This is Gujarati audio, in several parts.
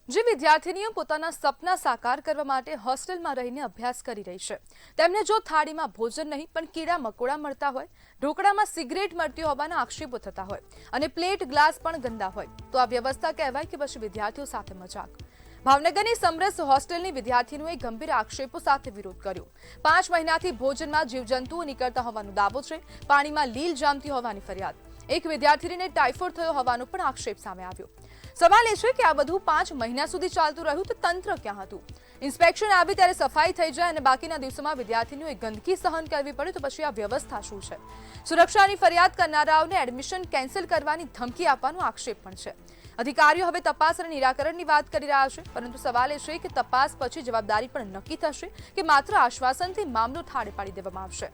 જે વિદ્યાર્થીનીઓ પોતાના સપના સાકાર કરવા માટે હોસ્ટેલમાં રહીને અભ્યાસ કરી રહી છે તેમને જો થાળીમાં ભોજન નહીં પણ કીડા મકોડા મળતા હોય, ઢોકળામાં સિગરેટ મળતી હોવાના આક્ષેપો થતા હોય અને પ્લેટ ગ્લાસ પણ ગંદા હોય તો આ વ્યવસ્થા કહેવાય કે પછી વિદ્યાર્થીઓ સાથે મજાક? ભાવનગરની સમરસ હોસ્ટેલની વિદ્યાર્થીનીઓએ ગંભીર આક્ષેપો સાથે વિરોધ કર્યો। 5 મહિનાથી ભોજનમાં જીવજંતુઓ નીકળતા હોવાનો દાવો છે, પાણીમાં લીલ જામતી હોવાની ફરિયાદ, એક વિદ્યાર્થીને ટાઇફોઇડ થયો હોવાનો પણ આક્ષેપ સામે આવ્યો। સવાલ એ છે કે આ બધું 5 મહિના સુધી ચાલતું રહ્યું તો તંત્ર ક્યાં હતું? ઇન્સ્પેક્શન આવે ત્યારે સફાઈ થઈ જાય અને બાકીના દિવસોમાં વિદ્યાર્થીઓએ ગંદકી સહન કરવી પડે તો પછી આ વ્યવસ્થા શું છે? સુરક્ષાની ફરિયાદ કરનારાઓને એડમિશન કેન્સલ કરવાની ધમકી આપવાનો આક્ષેપ પણ છે। અધિકારીઓ હવે તપાસ અને નિરાકરણની વાત કરી રહ્યા છે, પરંતુ સવાલ એ છે કે તપાસ પછી જવાબદારી પણ નક્કી થશે કે માત્ર આશ્વાસનથી મામલો ઠાળે પાડી દેવામાં આવશે?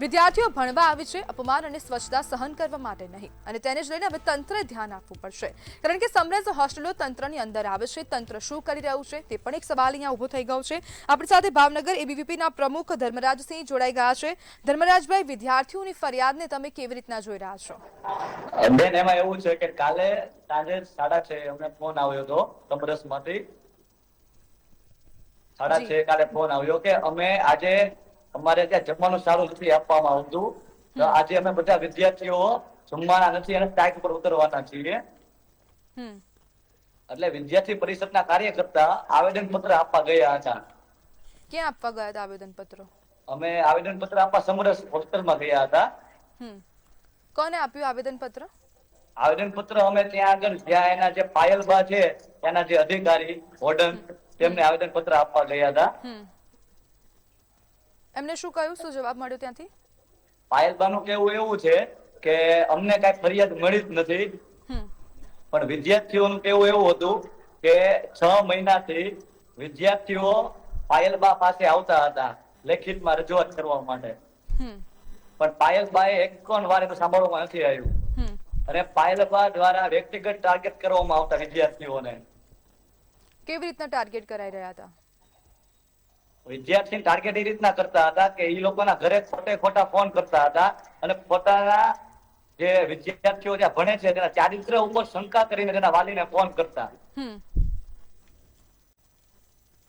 વિદ્યાર્થીઓ ભણવા આવે છે અપમાન અને સ્વચ્છતા સહન કરવા માટે નહીં, અને તેને જ લઈને હવે તંત્રે ધ્યાન આપવું પડશે, કારણ કે સમરસ હોસ્ટેલો તંત્રની અંદર આવે છે। તંત્ર શું કરી રહ્યું છે તે પણ એક સવાલ અહીંયા ઉભો થઈ ગયો છે। આપણી સાથે ભાવનગર એબીવીપીના પ્રમુખ ધર્મરાજસિંહ જોડાઈ ગયા છે। ધર્મરાજભાઈ, વિદ્યાર્થીઓની ફરિયાદને તમે કેવી રીતના જોઈ રહ્યા છો? બેન, એમાં એવું છે કે કાલે સાંજે 6:30 અમને ફોન આવ્યો હતો સમરસમાંથી। 6:30 કાલે ફોન આવ્યો કે અમે આજે અમારે ત્યાં જમવાનું સારું નથી આપવામાં આવતું, તો આજે અમે બધા વિદ્યાર્થીઓ જમવાના નથી અને સ્ટ્રાઇક પર ઉતરવાના છીએ। એટલે વિદ્યાર્થી પરિષદના કાર્યકર્તા આવેદન પત્ર આપવા ગયા હતા। ક્યાં આપવા ગયા હતા આવેદન પત્રો? અમે આવેદન પત્ર આપવા સમરસ હોસ્ટેલમાં ગયા હતા। કોને આપ્યું આવેદન પત્ર? આવેદન પત્ર અમે ત્યાં આગળ જ્યાં એના જે પાયલબા છે એના જે અધિકારી વોર્ડન તેમને આવેદન પત્ર આપવા ગયા હતા। એમને શું કહ્યું, શું જવાબ મળ્યો ત્યાંથી? પાયલબાનું કહેવું એવું છે કે અમને કઈ ફરિયાદ મળી જ નથી, પણ વિદ્યાર્થીઓનું કહેવું એવું હતું કે 6 મહિનાથી વિદ્યાર્થીઓ પાયલબા પાસે આવતા હતા લેખિતમાં રજૂઆત કરવા માટે, પણ પાયલબાએ એક પણ વાર એનું સાંભળવામાં નથી આવ્યું અને પાયલબા દ્વારા વ્યક્તિગત ટાર્ગેટ કરવામાં આવતા વિદ્યાર્થીઓને। કેવી રીતના ટાર્ગેટ કરાઈ રહ્યા હતા? વિદ્યાર્થી ટાર્ગેટ એ રીતના કરતા હતા કે એ લોકોના ઘરે ખોટા ફોન કરતા હતા અને પોતાના જે વિદ્યાર્થીઓ જ્યાં ભણે છે તેના ચારિત્ર ઉપર શંકા કરીને તેના વાલીને ફોન કરતા।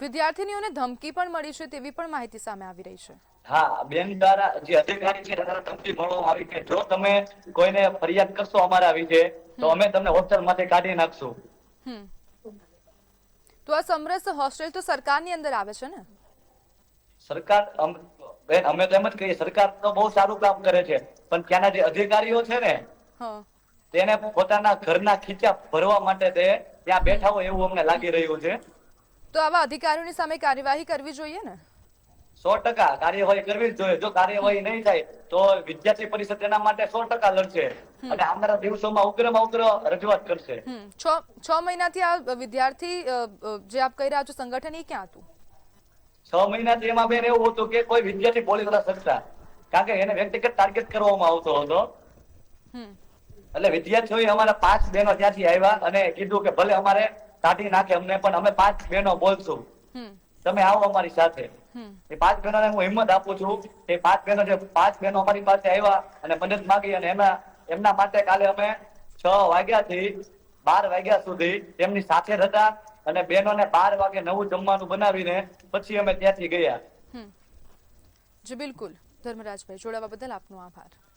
વિદ્યાર્થીનીઓને ધમકી પણ મળી છે તેવી પણ માહિતી સામે આવી રહી છે। હા બેન, દ્વારા જે અધિકારી છે તેના ધમકી મળવામાં આવી કે જો તમે કોઈને ફરિયાદ કરશો અમારા વિશે તો અમે તમને હોસ્ટેલમાંથી કાઢી નાખશું। તો આ સમરસ હોસ્ટેલ તો સરકારની અંદર આવે છે ને? સરકાર બેન, અમે તો એમ જ કહીએ સરકાર તો બહુ સારું કામ કરે છે, પણ ત્યાંના જે અધિકારીઓ છે ને તેને પોતાના ઘરના ખીચા ભરવા માટે તે ત્યાં બેઠા હોય એવું અમને લાગી રહ્યું છે। તો આવા અધિકારીઓની સામે કાર્યવાહી કરવી જોઈએ ને? 100% કાર્યવાહી કરવી જ જોઈએ। જો કાર્યવાહી નહીં થાય તો વિદ્યાર્થી પરિષદ એના માટે 100% લડશે અને આવનારા દિવસોમાં ઉગ્રમાં ઉગ્ર રજૂઆત કરશે। 6 મહિનાથી આ વિદ્યાર્થી જે આપ કહી રહ્યા છો સંગઠન એ ક્યાં હતું? 6 મહિનાથી એમાં બેન એવું હતું કે કોઈ વિદ્યાર્થી બોલી નતા શકતા, કારણ કે એને વ્યક્તિગત ટાર્ગેટ કરવામાં આવતો હતો। એટલે વિદ્યાર્થીઓએ અમારા 5 બહેનો ત્યાંથી આવ્યા અને કીધું કે ભલે અમારે કાઢી નાખે અમને, પણ અમે 5 બહેનો બોલશું, તમે આવો અમારી સાથે। એ 5 બહેનોને હું હિંમત આપું છું। એ 5 બહેનો જે 5 બહેનો અમારી પાસે આવ્યા અને મદદ માંગી અને એમના માટે કાલે અમે 6 વાગ્યાથી 12 વાગ્યા સુધી તેમની સાથે હતા અને બહેનોને 12 વાગે નવું જમવાનું બનાવીને પછી અમે ત્યાંથી ગયા। જી બિલકુલ ધર્મરાજભાઈ, જોડાવા બદલ આપનો આભાર।